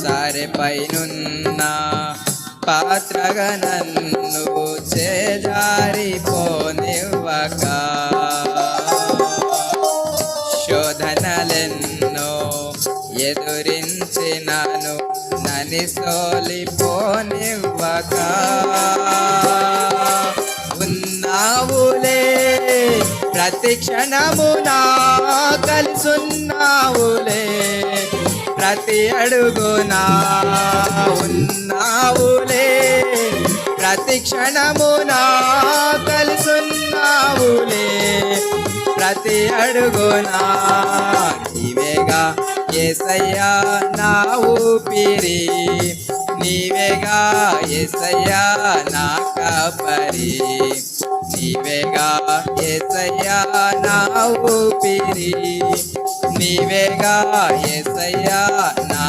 సారెపైనున్న పాత్రగా నన్ను చేజారిపోనివ్వక, శోధనలెన్నో ఎదురించినాను నని సోలిపోనివ్వక, ఉన్నావులే ప్రతి క్షణమునా కలిసున్నావులే, ప్రతి అడుగునా ఉన్నావులే, ప్రతి క్షణమునా కలిసున్నావులే, ప్రతి అడుగునా నీవేగా యేసయ్యా నా ఊపిరి, నీవేగా యేసయ్యా నా కాపరి, నీవేగా యేసయ్యా నా ఊపిరి, నీవేగా యేసయ్యా నా